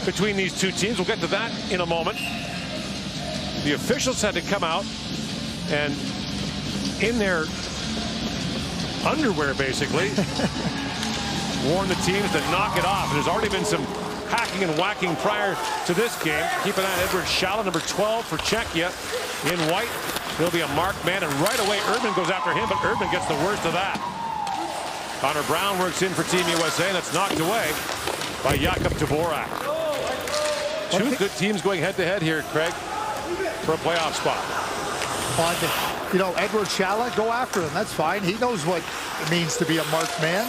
between these two teams. We'll get to that in a moment. The officials had to come out and in their underwear basically warn the teams to knock it off. There's already been some hacking and whacking prior to this game. Keep an eye on Edward Shala, number 12 for Czechia. In white, he'll be a marked man, and right away Erdman goes after him, but Erdman gets the worst of that. Connor Brown works in for Team USA, and that's knocked away by Jakub Dvorak. Two good teams going head-to-head here, Craig, for a playoff spot. You know, Edward Shala, go after him. That's fine. He knows what it means to be a marked man.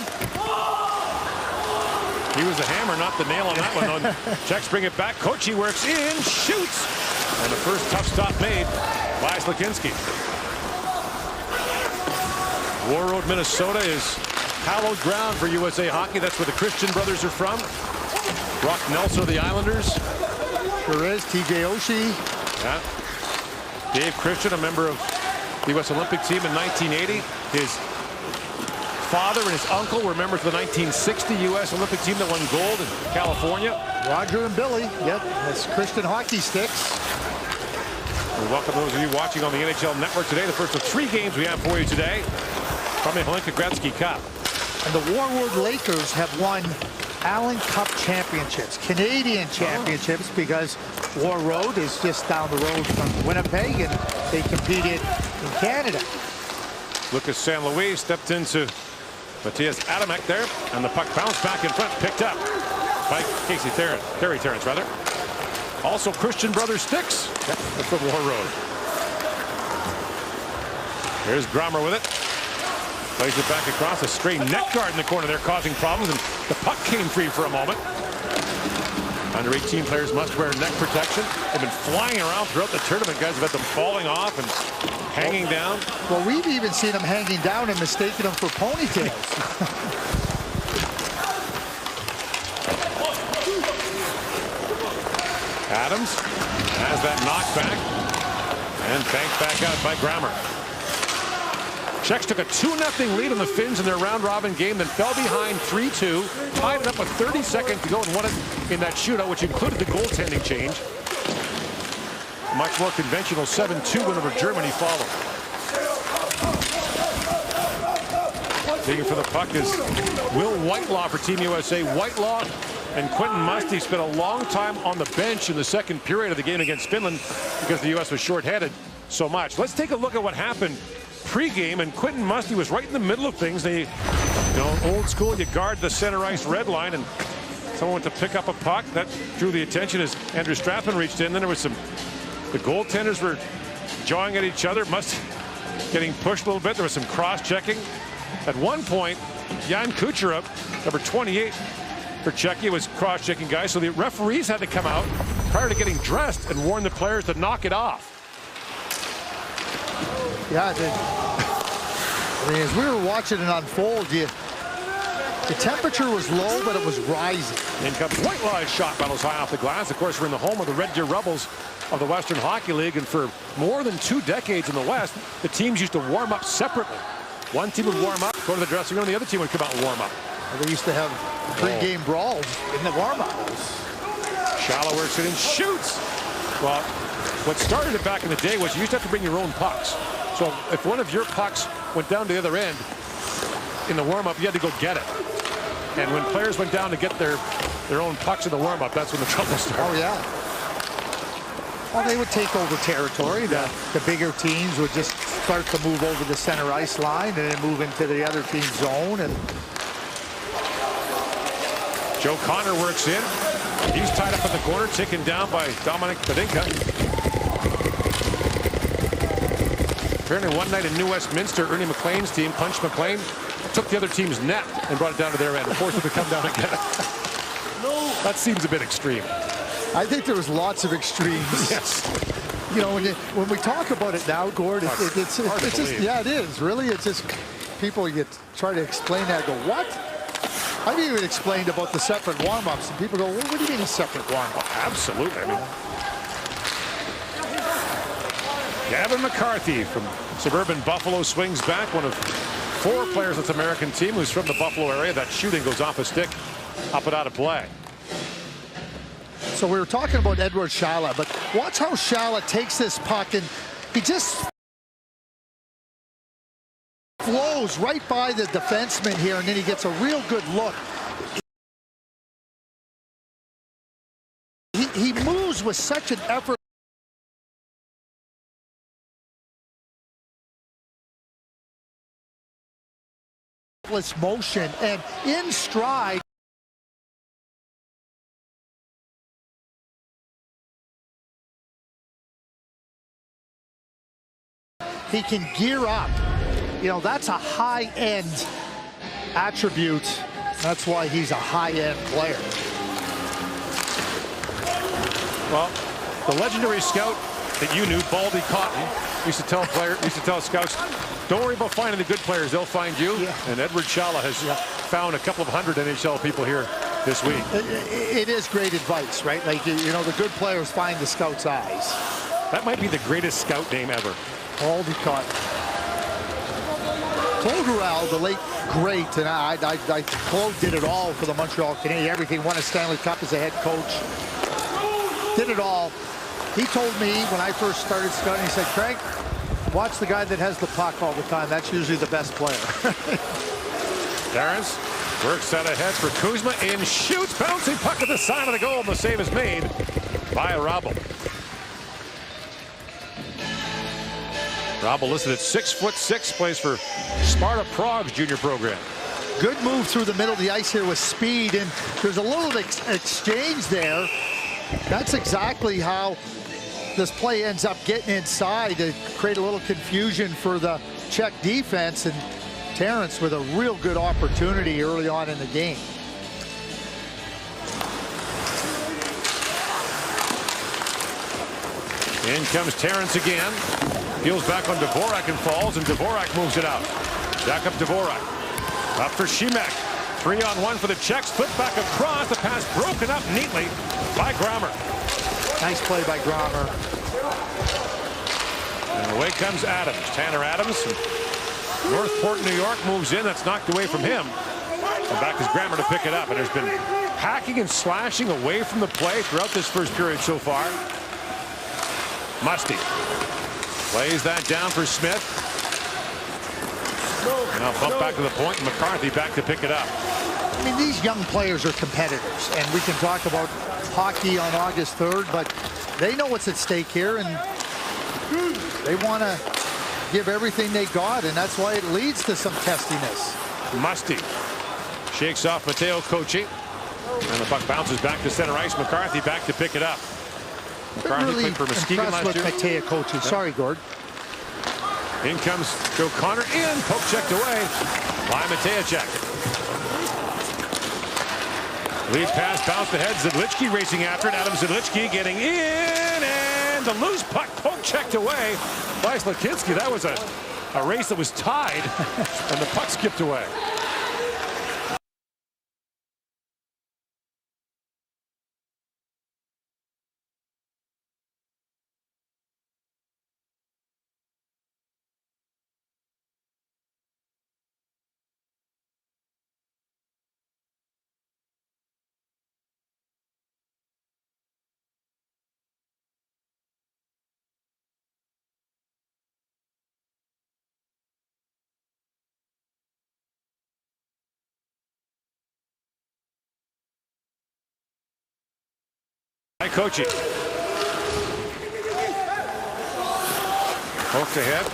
He was the hammer, not the nail on that one. Czechs bring it back. HOKEJ works in, shoots. And the first tough stop made by Slakinski. War Road, Minnesota is hallowed ground for USA Hockey. That's where the Christian brothers are from. Brock Nelson of the Islanders. Sure is. TJ Oshie. Yeah. Dave Christian, a member of the U.S. Olympic team in 1980. His father and his uncle were members of the 1960 U.S. Olympic team that won gold in California. Roger and Billy, yep, that's Christian hockey sticks. We welcome those of you watching on the NHL Network today. The first of 3 games we have for you today from the Hlinka Gretzky Cup. And the Warwood Lakers have won Allen Cup championships, Canadian championships, because War Road is just down the road from Winnipeg, and they competed in Canada. Lucas San Luis stepped into Matthias Adamek there, and the puck bounced back in front, picked up by Terry Terrence, rather. Also Christian Brothers sticks. Yep, that's from War Road. Here's Grommer with it. Plays it back across. A stray net guard in the corner there causing problems, and the puck came free for a moment. Under 18 players must wear neck protection. They've been flying around throughout the tournament. Guys have had them falling off and hanging down. Well, we've even seen them hanging down and mistaken them for ponytails. Adams has that knockback and banked back out by Grommer. Czechs took a 2-0 lead on the Finns in their round-robin game, then fell behind 3-2, tied it up with 30 seconds to go and won it in that shootout, which included the goaltending change. A much more conventional 7-2 win over Germany followed. Digging for the puck is Will Whitelaw for Team USA. Whitelaw and Quentin Musty spent a long time on the bench in the second period of the game against Finland because the U.S. was shorthanded so much. Let's take a look at what happened pre-game, and Quentin Musty was right in the middle of things. They, old school, you guard the center ice red line, and someone went to pick up a puck. That drew the attention as Andrew Strathman reached in. Then there was the goaltenders were jawing at each other, getting pushed a little bit. There was some cross-checking. At one point, Jan Kucherov, number 28 for Czechia, was cross-checking guys, so the referees had to come out prior to getting dressed and warn the players to knock it off. Yeah, I mean, as we were watching it unfold, the temperature was low, but it was rising. In comes Whitelaw's shot, battles high off the glass. Of course, we're in the home of the Red Deer Rebels of the Western Hockey League, and for more than 2 decades in the West, the teams used to warm up separately. One team would warm up, go to the dressing room, the other team would come out and warm up. Well, they used to have pre-game brawls in the warm-up. Shala works it and shoots. Well, what started it back in the day was you used to have to bring your own pucks. So if one of your pucks went down to the other end in the warm-up, you had to go get it. And when players went down to get their own pucks in the warm-up, that's when the trouble started. Oh, yeah. Well, they would take over territory. The bigger teams would just start to move over the center ice line and then move into the other team's zone. And Joe Connor works in. He's tied up in the corner, taken down by Dominic Badinka. Apparently one night in New Westminster, Ernie McLean's team, Punch McLean, took the other team's net and brought it down to their end and forced them to come down and get it. That seems a bit extreme. I think there was lots of extremes. Yes. You know, when we talk about it now, Gord, it's just, yeah, it is. Really, it's just people, you try to explain that, go, what? I've even explained about the separate warm-ups, and people go, well, what do you mean a separate warm-up? Oh, absolutely. I mean, Gavin McCarthy from suburban Buffalo swings back, one of 4 players on this American team who's from the Buffalo area. That shooting goes off a stick, up and out of play. So we were talking about Edward Shala, but watch how Shala takes this puck and he just flows right by the defenseman here, and then he gets a real good look. He moves with such an effort. Motion and in stride. He can gear up. You know, that's a high-end attribute. That's why he's a high-end player. Well, the legendary scout that you knew, Baldy Cotton, used to tell scouts, don't worry about finding the good players, they'll find you. Yeah. And Edward Shala has found a couple of hundred NHL people here this week. It is great advice, right? Like, you know, the good players find the scout's eyes. That might be the greatest scout name ever. Baldy Cotton. Tolgarel, the late great, and Claude did it all for the Montreal Canadiens. Everything, won a Stanley Cup as a head coach. Did it all. He told me when I first started scouting, he said, Craig, watch the guy that has the puck all the time. That's usually the best player. Terrence works out ahead for Kuzma and shoots. Bouncing puck at the side of the goal. And the save is made by Rabel. Rabel listed at 6'6", plays for Sparta Prague's junior program. Good move through the middle of the ice here with speed, and there's a little exchange there. That's exactly how this play ends up getting inside to create a little confusion for the Czech defense, and Terrence with a real good opportunity early on in the game. In comes Terrence again. Peels back on Dvorak and falls, and Dvorak moves it out. Back up Dvorak. Up for Šimek. 3-on-1 for the Czechs. Flip back across. The pass broken up neatly by Grommer. Nice play by Grommer. And away comes Adams. Tanner Adams from Northport, New York, moves in. That's knocked away from him. And back is Grommer to pick it up. And there's been hacking and slashing away from the play throughout this first period so far. Musty lays that down for Smith. Now bump back to the point, and McCarthy back to pick it up. I mean, these young players are competitors, and we can talk about hockey on August 3rd, but they know what's at stake here, and they want to give everything they got, and that's why it leads to some testiness. Musty shakes off Mateo Kochi, and the puck bounces back to center ice. McCarthy back to pick it up. McCarthy really played for Muskegon last year. Mateo Kochi. Yep. Sorry, Gord. In comes Joe Connor. In, poke checked away by Matejchuk. Lead pass bounced ahead. Zidlichky racing after it. Adam Zidlichky getting in, and the loose puck poke checked away by Slakinski. That was a race that was tied, and the puck skipped away. By Kochi. Poked ahead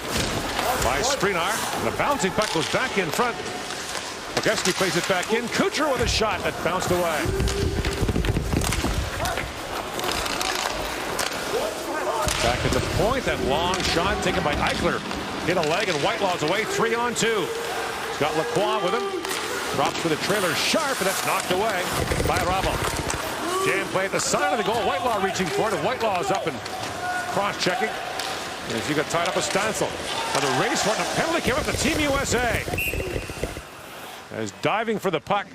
by Skrinar. The bouncing puck goes back in front. Boguski plays it back in. Kucherov with a shot that bounced away. Back at the point, that long shot taken by Eichler. Hit a leg and Whitelaw's away. 3-on-2. He's got Lacroix with him. Drops for the trailer sharp, and that's knocked away by Rabel. Jam play at the side of the goal. Whitelaw reaching for it, and Whitelaw is up and cross-checking. As you got tied up with Stansel. Now the race for it, and a penalty came up to Team USA. As diving for the puck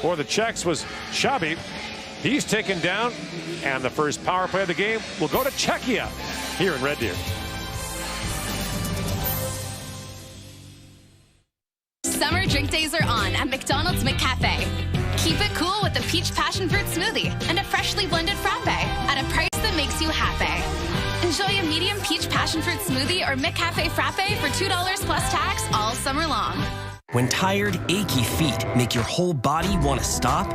for the Czechs was Shabby. He's taken down, and the first power play of the game will go to Czechia here in Red Deer. Summer drink days are on at McDonald's McCafe. Keep it cool with a peach passion fruit smoothie and a freshly blended frappe at a price that makes you happy. Enjoy a medium peach passion fruit smoothie or McCafe frappe for $2 plus tax all summer long. When tired, achy feet make your whole body want to stop,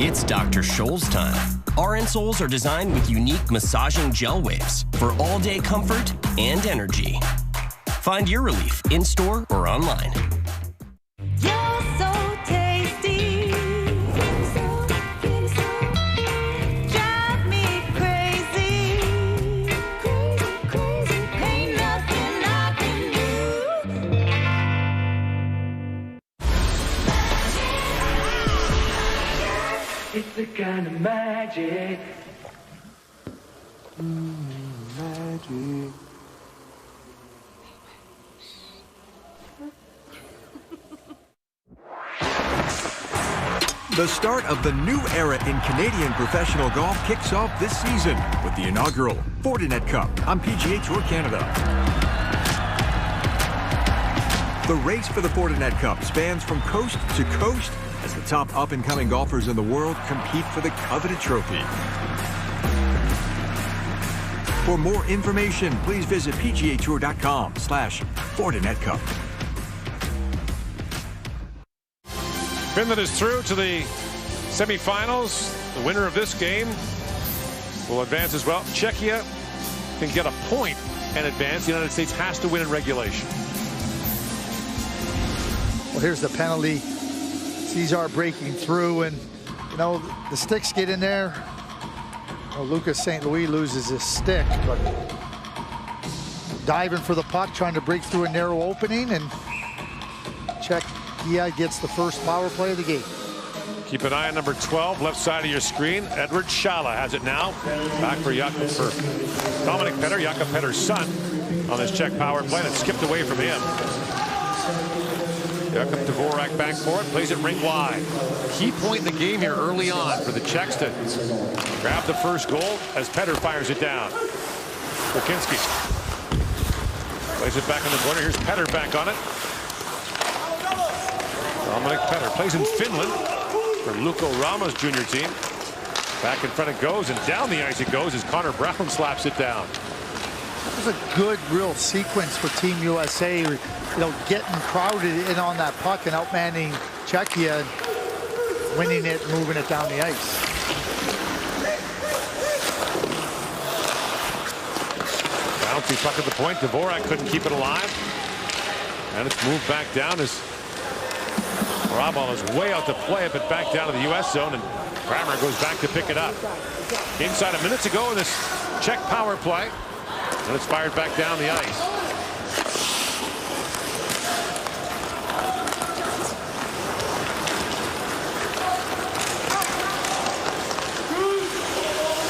it's Dr. Scholl's time. Our insoles are designed with unique massaging gel waves for all-day comfort and energy. Find your relief in-store or online. You're so tasty. Drive me crazy. Ain't nothing I can do. It's the kind of magic. Magic. The start of the new era in Canadian professional golf kicks off this season with the inaugural Fortinet Cup on PGA Tour Canada. The race for the Fortinet Cup spans from coast to coast as the top up-and-coming golfers in the world compete for the coveted trophy. For more information, please visit pgatour.com/Fortinet Cup. Finland is through to the semifinals. The winner of this game will advance as well. Czechia can get a point and advance. The United States has to win in regulation. Well, here's the penalty. Cesar breaking through, and you know the sticks get in there. Well, Lucas St. Louis loses his stick, but diving for the puck, trying to break through a narrow opening, and Czechia gets the first power play of the game. Keep an eye on number 12, left side of your screen. Edward Schala has it now. Back for Dominic Petter, Jakob Petter's son, on this Czech power play, and it skipped away from him. Jakob Dvorak back for it, plays it ring wide. Key point in the game here early on for the Czechs to grab the first goal as Petter fires it down. Wilkinski plays it back in the corner. Here's Petter back on it. Dominic Petter plays in Finland for Luko Rama's junior team. Back in front it goes, and down the ice it goes as Connor Brown slaps it down. It was a good, real sequence for Team USA. You know, getting crowded in on that puck and outmanning Czechia, winning it, moving it down the ice. Bouncy puck at the point. Dvorak couldn't keep it alive, and it's moved back down as Rabal is way out to play it, but back down to the U.S. zone, and Kramer goes back to pick it up. Inside a minute to go in this Czech power play, and it's fired back down the ice.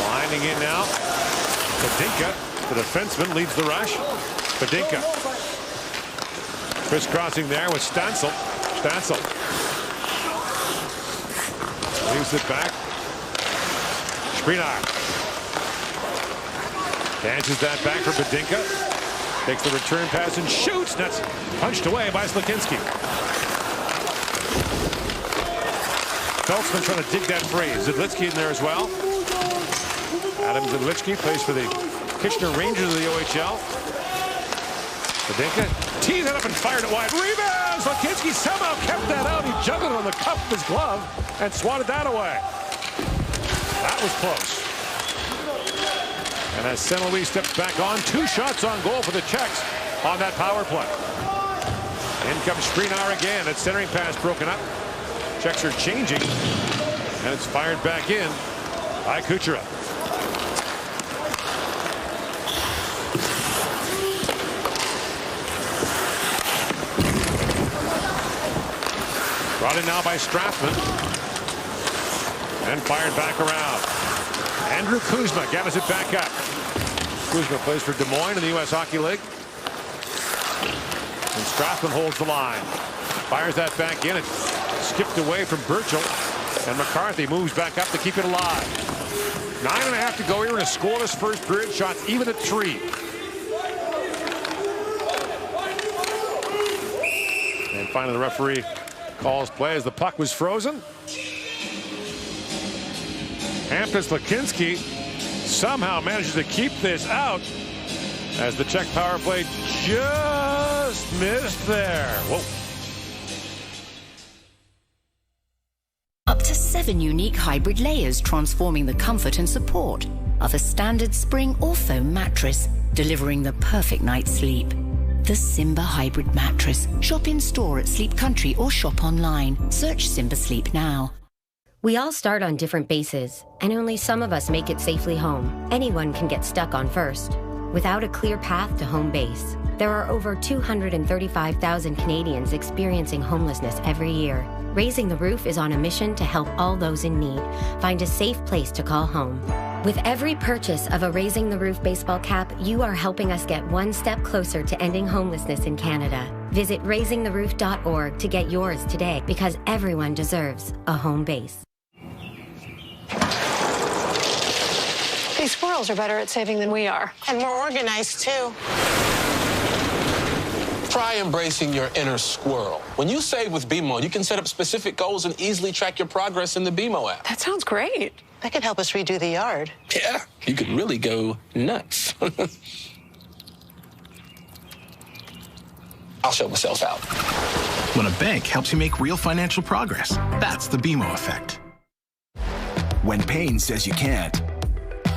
Winding in now. Badinka, the defenseman, leads the rush. Badinka crisscrossing there with Stansel. Stansel leaves it back. Skrinar dances that back for Badinka. Takes the return pass and shoots. That's punched away by Slakinski. Feltzman trying to dig that free. Zidlitsky in there as well. Adam Zidlitsky plays for the Kitchener Rangers of the OHL. Badinka teed it up and fired it wide. Rebound! Slakinski somehow kept that out. He juggled it on the cuff of his glove and swatted that away. That was close. And as St. Louis steps back on, 2 shots on goal for the Czechs on that power play. In comes Skrinar again. That centering pass broken up. Czechs are changing, and it's fired back in by Kucherov. Brought in now by Strathman. And fired back around. Andrew Kuzma gathers it back up. Kuzma plays for Des Moines in the U.S. Hockey League. And Strathman holds the line. Fires that back in. It skipped away from Burchell. And McCarthy moves back up to keep it alive. 9.5 to go here in a scoreless first period. Shots even at 3. And finally the referee calls play as the puck was frozen. Hampus Lakinski somehow manages to keep this out as the Czech power play just missed there. Whoa. Up to 7 unique hybrid layers transforming the comfort and support of a standard spring or foam mattress, delivering the perfect night's sleep. The Simba Hybrid Mattress. Shop in store at Sleep Country or shop online. Search Simba Sleep now. We all start on different bases, and only some of us make it safely home. Anyone can get stuck on first. Without a clear path to home base, there are over 235,000 Canadians experiencing homelessness every year. Raising the Roof is on a mission to help all those in need find a safe place to call home. With every purchase of a Raising the Roof baseball cap, you are helping us get one step closer to ending homelessness in Canada. Visit raisingtheroof.org to get yours today, because everyone deserves a home base. These squirrels are better at saving than we are. And more organized, too. Try embracing your inner squirrel. When you save with BMO, you can set up specific goals and easily track your progress in the BMO app. That sounds great. That could help us redo the yard. Yeah, you could really go nuts. I'll show myself out. When a bank helps you make real financial progress, that's the BMO effect. When pain says you can't,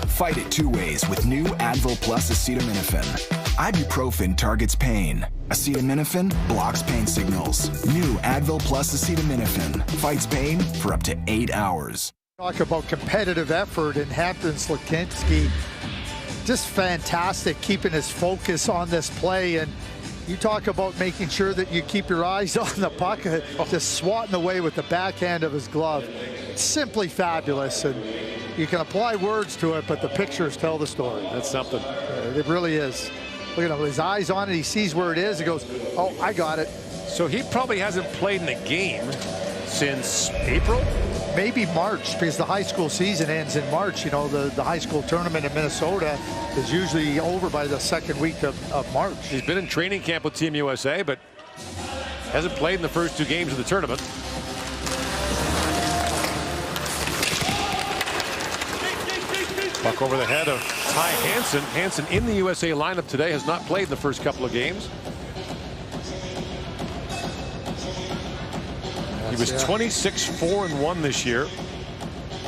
fight it 2 ways with new Advil Plus acetaminophen. Ibuprofen targets pain. Acetaminophen blocks pain signals. New Advil Plus acetaminophen fights pain for up to 8 hours. Talk about competitive effort, and Hampus Lakinski just fantastic, keeping his focus on this play. And you talk about making sure that you keep your eyes on the puck, just swatting away with the backhand of his glove. It's simply fabulous, and you can apply words to it, but the pictures tell the story. That's something. It really is. Look at him, his eyes on it, he sees where it is, he goes, oh, I got it. So he probably hasn't played in a game since April? Maybe March, because the high school season ends in March. You know, the high school tournament in Minnesota is usually over by the second week of March. He's been in training camp with Team USA, but hasn't played in the first 2 games of the tournament. Puck over the head of Ty Hansen. Hansen in the USA lineup today, has not played in the first couple of games. He was 26-4-1 this year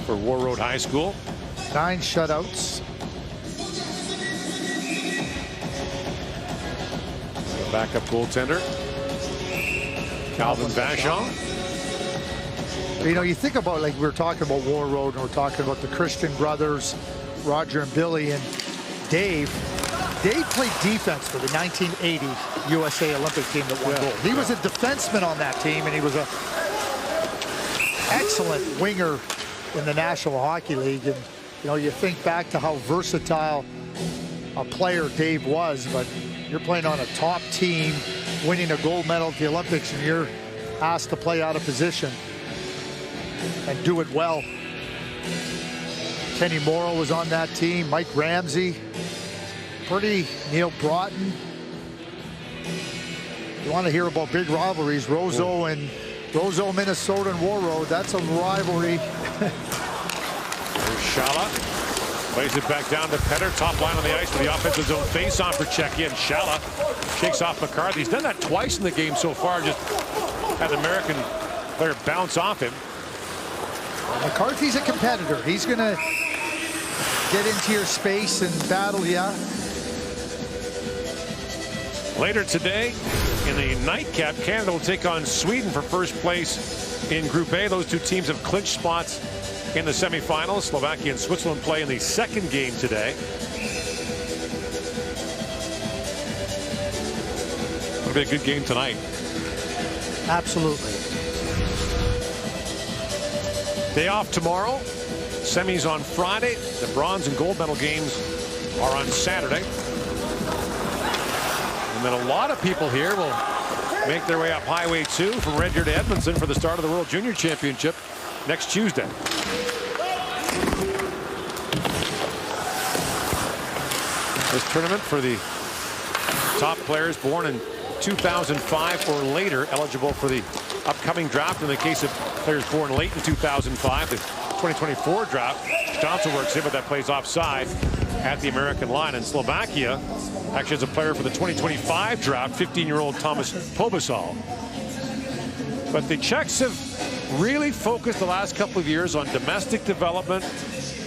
for War Road High School. 9 shutouts. The backup goaltender, Calvin Vachon. You know, you think about, like, we were talking about War Road, and we're talking about the Christian brothers, Roger and Billy, and Dave. Dave played defense for the 1980 USA Olympic team that won gold. He was a defenseman on that team, and he was a excellent winger in the National Hockey League. And you know, you think back to how versatile a player Dave was, but you're playing on a top team, winning a gold medal at the Olympics, and you're asked to play out of position and do it well. Kenny Morrow was on that team, Mike Ramsey, Neil Broughton. You want to hear about big rivalries, Roseau, Minnesota, and War Road. That's a rivalry. There's Shala. Plays it back down to Petter. Top line on the ice for the offensive zone face-off for Czechy, and Shala shakes off McCarthy. He's done that twice in the game so far, just had an American player bounce off him. McCarthy's a competitor. He's going to get into your space and battle, yeah. Later today, in the nightcap, Canada will take on Sweden for first place in Group A. Those 2 teams have clinched spots in the semifinals. Slovakia and Switzerland play in the second game today. It'll be a good game tonight. Absolutely. Day off tomorrow. Semis on Friday. The bronze and gold medal games are on Saturday. And then a lot of people here will make their way up Highway 2 from Red Deer to Edmonton for the start of the World Junior Championship next Tuesday. This tournament for the top players born in 2005 or later eligible for the upcoming draft. In the case of players born late in 2005, the 2024 draft. Johnson works in, but that plays offside at the American line. And Slovakia actually has a player for the 2025 draft, 15-year-old Thomas Pobasal. But the Czechs have really focused the last couple of years on domestic development,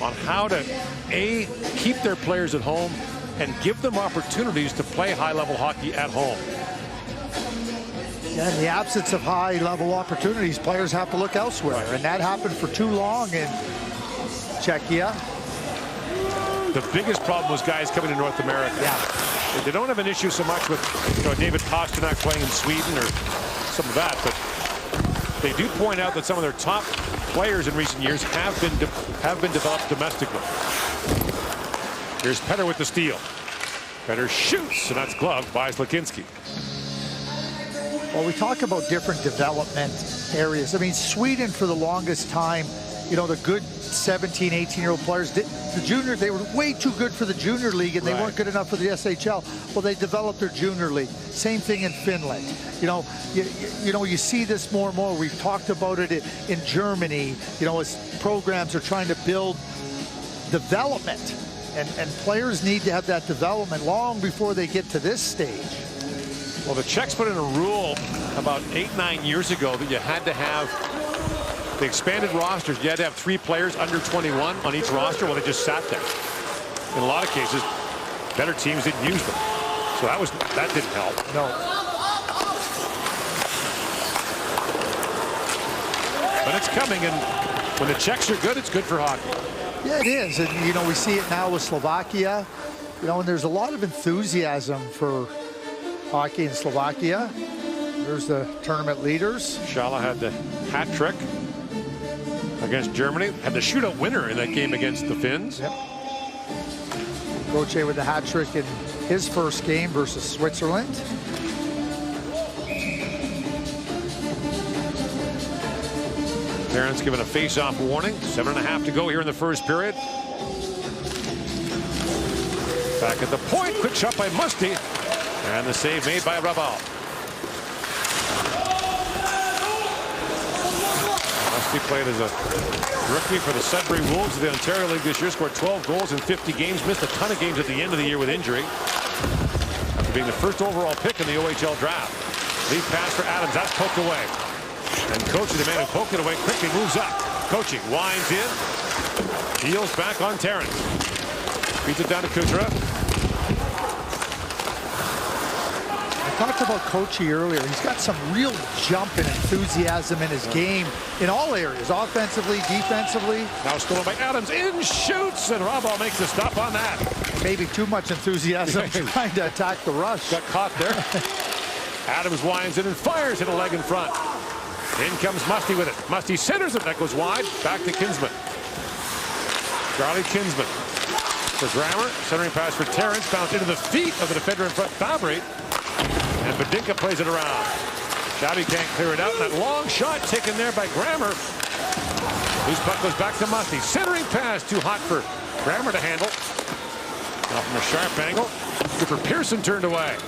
on how to, A, keep their players at home and give them opportunities to play high-level hockey at home. Yeah, in the absence of high-level opportunities, players have to look elsewhere. Right. And that happened for too long in Czechia. The biggest problem was guys coming to North America. Yeah. They don't have an issue so much with, you know, David Pasternak playing in Sweden or some of that, but they do point out that some of their top players in recent years have been developed domestically. Here's Petter with the steal. Petter shoots, and that's gloved by Slakinski. Well, we talk about different development areas. I mean, Sweden for the longest time, you know, the good 17, 18-year-old players, the junior, they were way too good for the junior league, and they weren't good enough for the SHL. Well, they developed their junior league. Same thing in Finland. You know, you see this more and more. We've talked about it in Germany, you know, as programs are trying to build development, and players need to have that development long before they get to this stage. Well, the Czechs put in a rule about 8-9 years ago that you had to have the expanded rosters. You had to have 3 players under 21 on each roster. Well, they just sat there. In a lot of cases, better teams didn't use them. So that didn't help. No. But it's coming, and when the Czechs are good, it's good for hockey. Yeah, it is. And, you know, we see it now with Slovakia. You know, and there's a lot of enthusiasm for hockey in Slovakia. There's the tournament leaders. Shala had the hat trick against Germany. Had the shootout winner in that game against the Finns. Yep. HOKEJ with the hat trick in his first game versus Switzerland. Terrence given a face-off warning. 7.5 to go here in the first period. Back at the point. Quick shot by Musty. And the save made by Rabal. Musty played as a rookie for the Sudbury Wolves of the Ontario League this year. Scored 12 goals in 50 games. Missed a ton of games at the end of the year with injury. After being the first overall pick in the OHL draft. Lead pass for Adams. That's poked away. And Kochi, the man who poked it away, quickly moves up. Kochi winds in. Heels back on Terrence. Beats it down to Kuchera. I talked about Kochi earlier. He's got some real jump and enthusiasm in his game in all areas, offensively, defensively. Now stolen by Adams. In shoots, and Rabal makes a stop on that. Maybe too much enthusiasm trying to attack the rush. Got caught there. Adams winds in and fires hit a leg in front. In comes Musty with it. Musty centers it. That goes wide. Back to Kinsman. Charlie Kinsman for Grammer. Centering pass for Terrence. Bounced into the feet of the defender in front, Fabry. And Badinka plays it around. Shabby can't clear it out. And that long shot taken there by Grammer. Loose puck goes back to Musty. Centering pass. Too hot for Grammer to handle. Now from a sharp angle. Cooper Pearson turned away.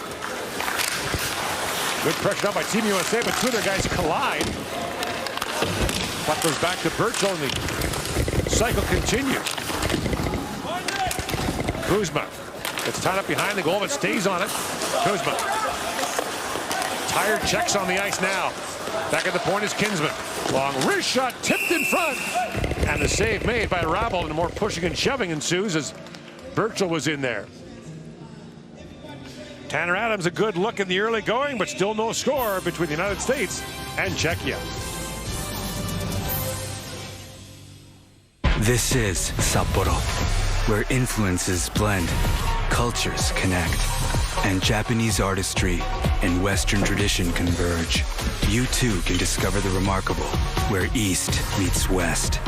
Good pressure out by Team USA, but two of their guys collide. Puck goes back to Birchall, and the cycle continues. Kuzma gets tied up behind the goal, but stays on it. Kuzma. Tired Czechs on the ice now. Back at the point is Kinsman. Long wrist shot tipped in front. And the save made by Rabal, and more pushing and shoving ensues as Birchall was in there. Tanner Adams, a good look in the early going, but still no score between the United States and Czechia. This is Sapporo, where influences blend, cultures connect, and Japanese artistry and Western tradition converge. You too can discover the remarkable, where East meets West.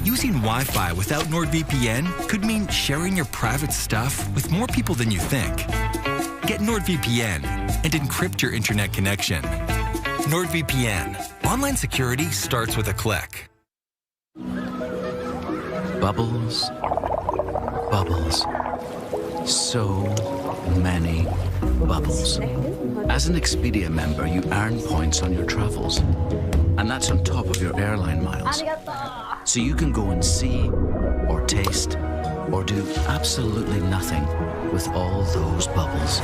Using Wi-Fi without NordVPN could mean sharing your private stuff with more people than you think. Get NordVPN and encrypt your internet connection. NordVPN. Online security starts with a click. Bubbles. Bubbles. So many bubbles. As an Expedia member, you earn points on your travels. And that's on top of your airline miles. So you can go and see, or taste, or do absolutely nothing with all those bubbles.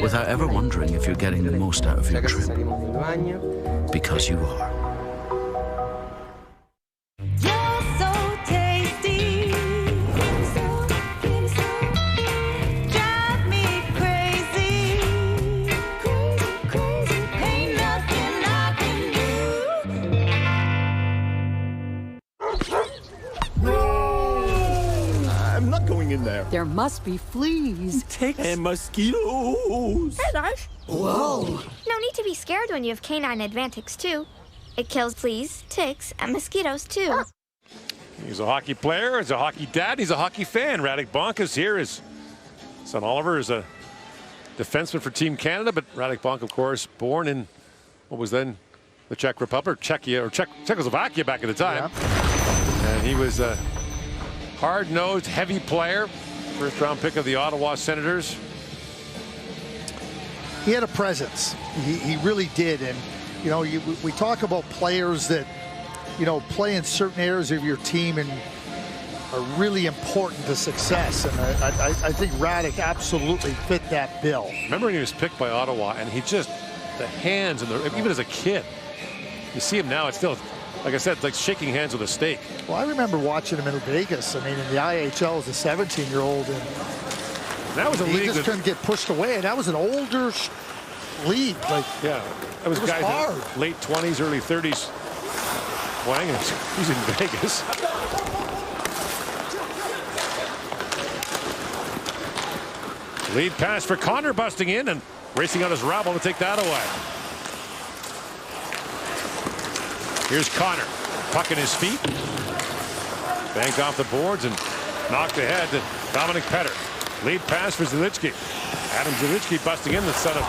Without ever wondering if you're getting the most out of your trip. Because you are. There must be fleas, ticks, and mosquitoes. Hey, guys. Whoa. No need to be scared when you have Canine Advantix 2. It kills fleas, ticks, and mosquitoes, too. He's a hockey player, he's a hockey dad, he's a hockey fan. Radek Bonka is here. His son Oliver is a defenseman for Team Canada, but Radek Bonka, of course, born in what was then the Czech Republic, Czechoslovakia back at the time. Yeah. And he was a hard-nosed, heavy player. First-round pick of the Ottawa Senators. He had a presence. He really did. And, you know, we talk about players that, you know, play in certain areas of your team and are really important to success. And I think Radek absolutely fit that bill. Remember when he was picked by Ottawa, and he just, the hands, and even as a kid, you see him now, it's still, like I said, it's like shaking hands with a steak. Well, I remember watching him in Vegas. I mean, in the IHL as a 17-year-old. And that was a league he just couldn't get pushed away. And that was an older league. Like, yeah, that was guys hard. In late 20s, early 30s playing. He's in Vegas. Lead pass for Connor, busting in and racing on his rabble to take that away. Here's Connor, puck in his feet. Banked off the boards and knocked ahead to Dominic Petter. Lead pass for Zilitsky. Adam Zilitsky busting in, the son of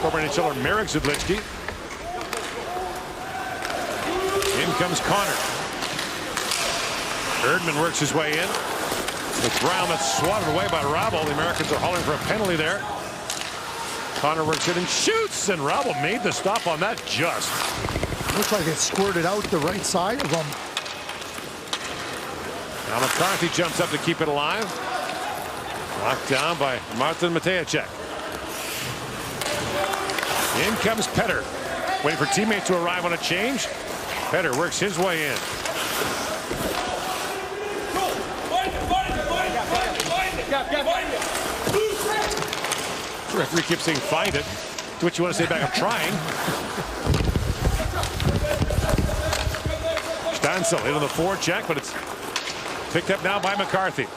former NHLer Marek Zilitsky. In comes Connor. Erdman works his way in. It's Brown that's swatted away by Rabel. The Americans are hauling for a penalty there. Connor works in and shoots, and Rabel made the stop on that just. Looks like it squirted out the right side of him. Now McCarthy jumps up to keep it alive. Knocked down by Martin Matejacek. In comes Petter. Waiting for teammates to arrive on a change. Petter works his way in. The referee keeps saying find it. To which you want to say back, I'm trying. Stansel into the forecheck, but it's picked up now by McCarthy.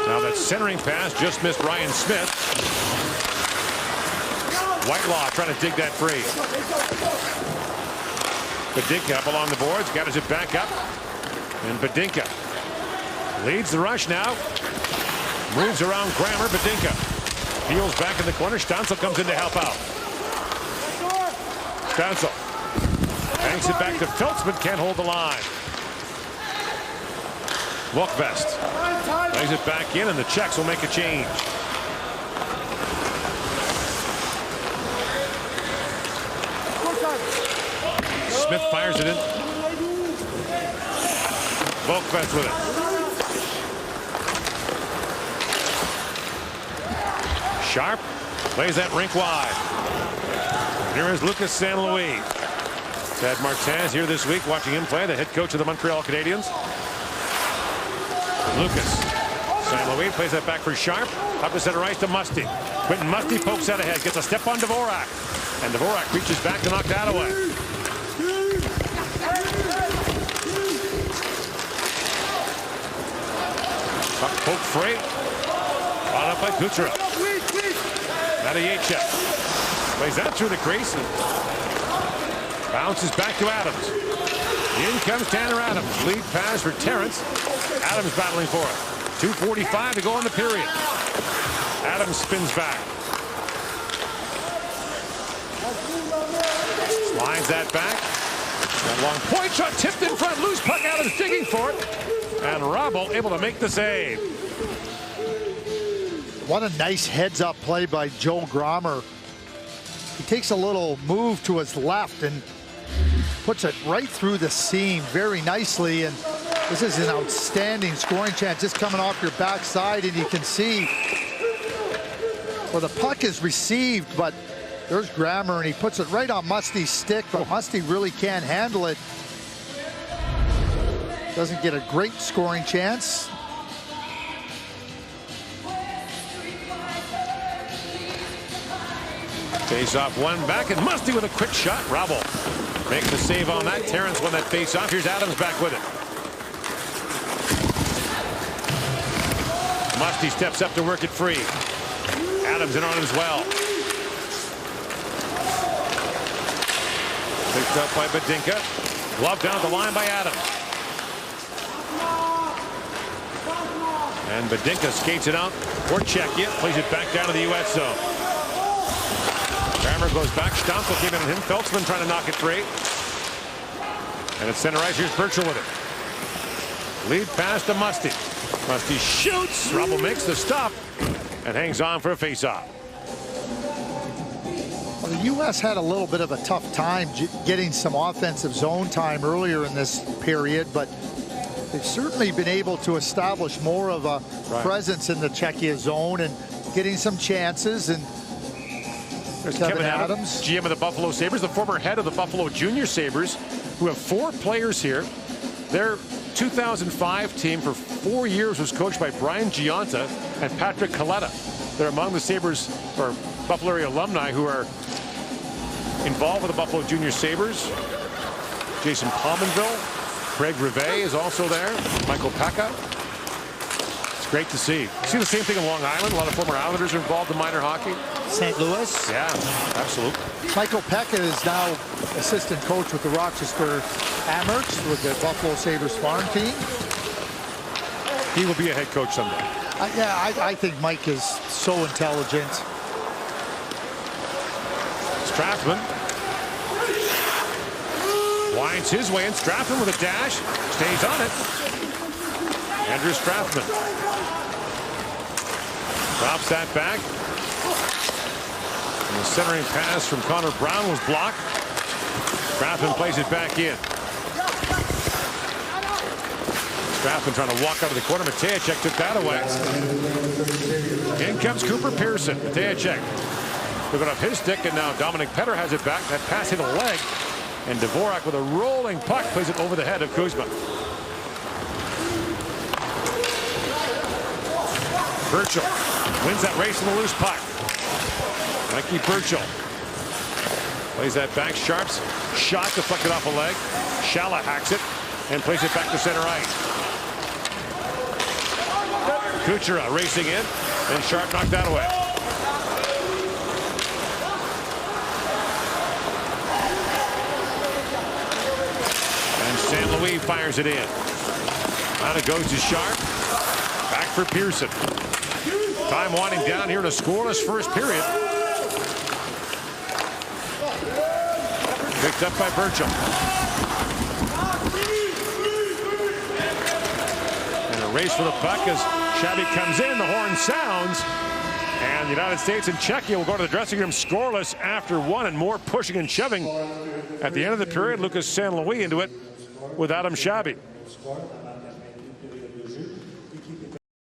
Now that centering pass just missed Ryan Smith. Whitelaw trying to dig that free. Badinka up along the boards, gathers it back up. And Badinka leads the rush now. Moves around Grammer. Badinka peels back in the corner. Stansel comes in to help out. Stansel banks it back to Phelps, but can't hold the line. Walkvest lays it back in, and the Czechs will make a change. Smith fires it in. Walkvest with it. Sharp plays that rink wide. Here is Lucas St. Louis. Chad Martinez here this week, watching him play, the head coach of the Montreal Canadiens. Lucas St. Louis plays that back for Sharp. Up to center ice to Musty. Quentin Musty pokes out ahead, gets a step on Dvorak. And Dvorak reaches back to knock that away. Puck poke freight. Brought up by Kucherov. Matejacek plays that through the crease and bounces back to Adams. In comes Tanner Adams. Lead pass for Terrence. Adams battling for it. 2:45 to go in the period. Adams spins back. Slides that back. That long point shot tipped in front. Loose puck. Adams digging for it. And Rabel able to make the save. What a nice heads-up play by Joel Grommer. He takes a little move to his left and puts it right through the seam very nicely. And this is an outstanding scoring chance just coming off your backside. And you can see where the puck is received, but there's Grammer, and he puts it right on Musty's stick, but Musty really can't handle it. Doesn't get a great scoring chance. Face off one back, and Musty with a quick shot. Rabel making the save on that. Terrence won that face off. Here's Adams back with it. Musty steps up to work it free. Adams in on him as well. Picked up by Badinka. Glove down the line by Adams. And Badinka skates it out for Czechia. Plays it back down to the U.S. zone. Grammer goes back. Stampel came in on him. Feltzman trying to knock it free. And it's center ice. Here's Birchall with it. Lead pass to Musty. Musty shoots. Rabel makes the stop and hangs on for a face-off. Well, the U.S. had a little bit of a tough time getting some offensive zone time earlier in this period, but they've certainly been able to establish more of a presence in the Czechia zone and getting some chances. And there's Kevin Adams, GM of the Buffalo Sabres, the former head of the Buffalo Junior Sabres, who have 4 players here. Their 2005 team for 4 years was coached by Brian Giunta and Patrick Coletta. They're among the Sabres, or Buffalo area alumni, who are involved with the Buffalo Junior Sabres. Jason Pominville, Craig Rivet is also there. Michael Pekka. It's great to see. See the same thing in Long Island. A lot of former Islanders are involved in minor hockey. St. Louis. Yeah, absolutely. Michael Pekka is now assistant coach with the Rochester Amherst with the Buffalo Sabres farm team. He will be a head coach someday. I think Mike is so intelligent. Strathman winds his way in. Strathman with a dash. Stays on it. Andrew Strathman drops that back. And the centering pass from Connor Brown was blocked. Strathman plays it back in. Strathman trying to walk out of the corner. Matejacek took that away. In comes Cooper Pearson. Matejacek took it off his stick, and now Dominic Petter has it back. That pass hit a leg. And Dvorak with a rolling puck plays it over the head of Kuzma. Birchall wins that race in the loose puck. Mikey Birchall plays that back. Sharp's shot deflected off a leg. Shala hacks it and plays it back to center ice. Kuchera racing in, and Sharp knocked that away. And St. Louis fires it in. Out it goes to Sharp. Back for Pearson. Time winding down here in a scoreless first period. Picked up by Birchall. And a race for the puck as Shabby comes in. The horn sounds. And the United States and Czechia will go to the dressing room scoreless after 1, and more pushing and shoving. At the end of the period, Lucas St. Louis into it with Adam Shabby.